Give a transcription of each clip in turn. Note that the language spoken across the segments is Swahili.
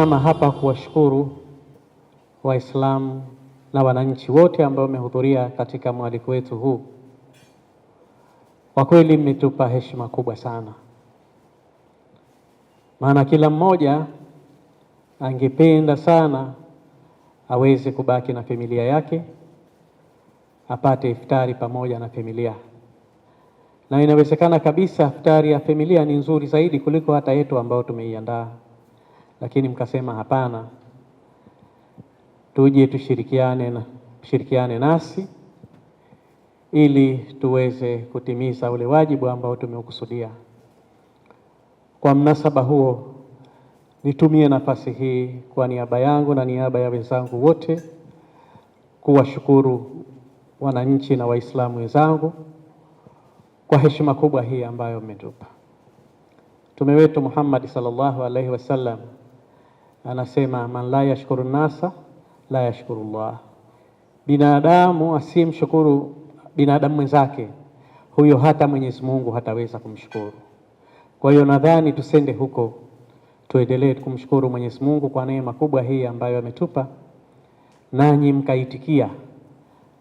Nimesimama hapa kuwashukuru Waislamu na wananchi wote ambao wamehudhuria katika mwaliko wetu huu. Kwa kweli mmetupa heshima kubwa sana, maana kila mmoja angependa sana aweze kubaki na familia yake, apate iftari pamoja na familia. Na inawezekana kabisa iftari ya familia ni nzuri zaidi kuliko hata yetu ambao tumeiandaa. Lakini mkasema hapana, tuje tushirikiane nasi ili tuweze kutimiza ule wajibu ambao tumeukusudia. Kwa mnasaba huo, nitumie nafasi hii kwa niaba yangu na niaba ya wenzangu wote kuwashukuru wananchi na Waislamu wenzangu kwa heshima kubwa hii ambayo mmetupa. Mtume wetu Muhammad sallallahu alaihi wasallam anasema, man la yashkuru nasa la yashkuru Allah. Binadamu asimshukuru binadamu mwenzake, huyo hata Mwenyezi Mungu hataweza kumshukuru. Kwa hiyo nadhani tusende huko, tuendelee kumshukuru Mwenyezi Mungu kwa neema kubwa hii ambayo ametupa, nanyi mkaitikia.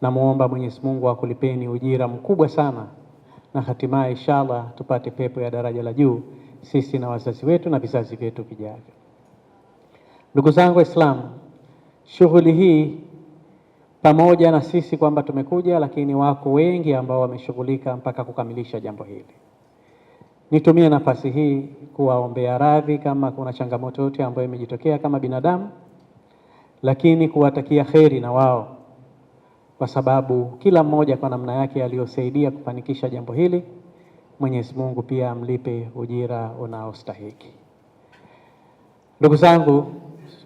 Na muomba Mwenyezi Mungu akulipeni ujira mkubwa sana, na hatimaye inshallah tupate pepo ya daraja la juu, sisi na wazazi wetu na vizazi vyetu vijavyo. Ndugu zangu Waislamu, shughuli hii pamoja na sisi kwamba tumekuja, lakini wako wengi ambao wameshughulika mpaka kukamilisha jambo hili. Nitumie nafasi hii kuwaombea radhi kama kuna changamoto yote ambayo imejitokea kama binadamu, lakini kuwatakia kheri na wao, kwa sababu kila mmoja kwa namna yake aliyosaidia kufanikisha jambo hili. Mwenyezi Mungu pia amlipe ujira unaostahili. Ndugu zangu,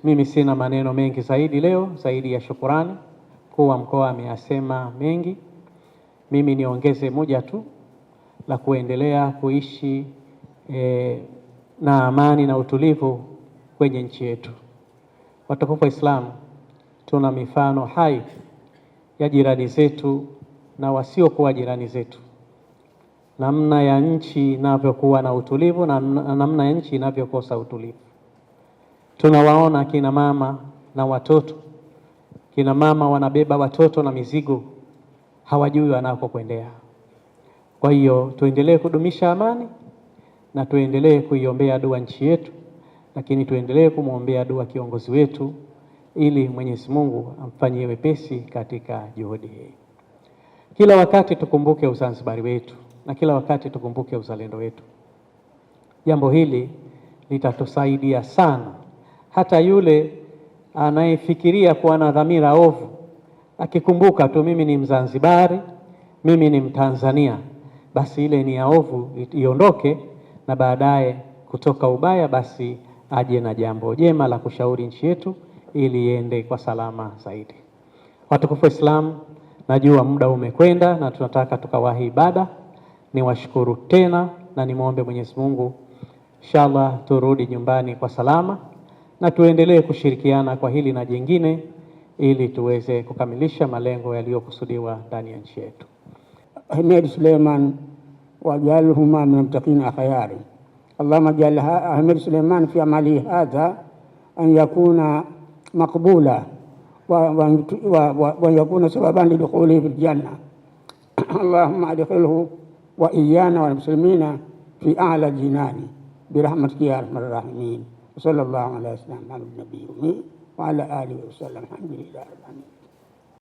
mimi sina maneno mengi zaidi leo zaidi ya shukurani. Mkuu wa mkoa ameyasema mengi, mimi niongeze moja tu la kuendelea kuishi na amani na utulivu kwenye nchi yetu. Watukufu wa Islam, tuna mifano hai ya jirani zetu na wasiokuwa jirani zetu, namna ya nchi inavyokuwa na utulivu na namna ya nchi inavyokosa utulivu. Tunawaona kina mama na watoto, kina mama wanabeba watoto na mizigo, hawajui wanakokwendea. Kwa hiyo tuendelee kudumisha amani na tuendelee kuiombea dua nchi yetu, lakini tuendelee kumwombea dua kiongozi wetu ili Mwenyezi Mungu amfanyie wepesi katika juhudi hii. Kila wakati tukumbuke Uzanzibari wetu na kila wakati tukumbuke uzalendo wetu. Jambo hili litatusaidia sana. Hata yule anayefikiria kuwa na dhamira ovu, akikumbuka tu mimi ni Mzanzibari, mimi ni Mtanzania, basi ile ni ya ovu iondoke, na baadaye kutoka ubaya basi aje na jambo jema la kushauri nchi yetu ili iende kwa salama zaidi. Watukufu wa Islam, najua muda umekwenda na tunataka tukawahi ibada. Niwashukuru tena na nimwombe Mwenyezi Mungu inshallah turudi nyumbani kwa salama, na tuendelee kushirikiana kwa hili na jingine ili tuweze kukamilisha malengo yaliyokusudiwa ndani ya nchi yetu. Ahmed Suleiman wajalhuma min mtaqin akhyari. Allahumma ja'al Ahmed Suleiman fi amali hadha an yakuna maqbula wa yakuna sababan lidukhulihi fil janna. Allahumma adkhilhu wa iyana wal muslimina fi a'la jinani birahmatika ya arhamar rahimin. Sallallahu alaihi wasallam ala nabiyyi wa ala alihi wa sallam. Alhamdulillah rabbil alamin.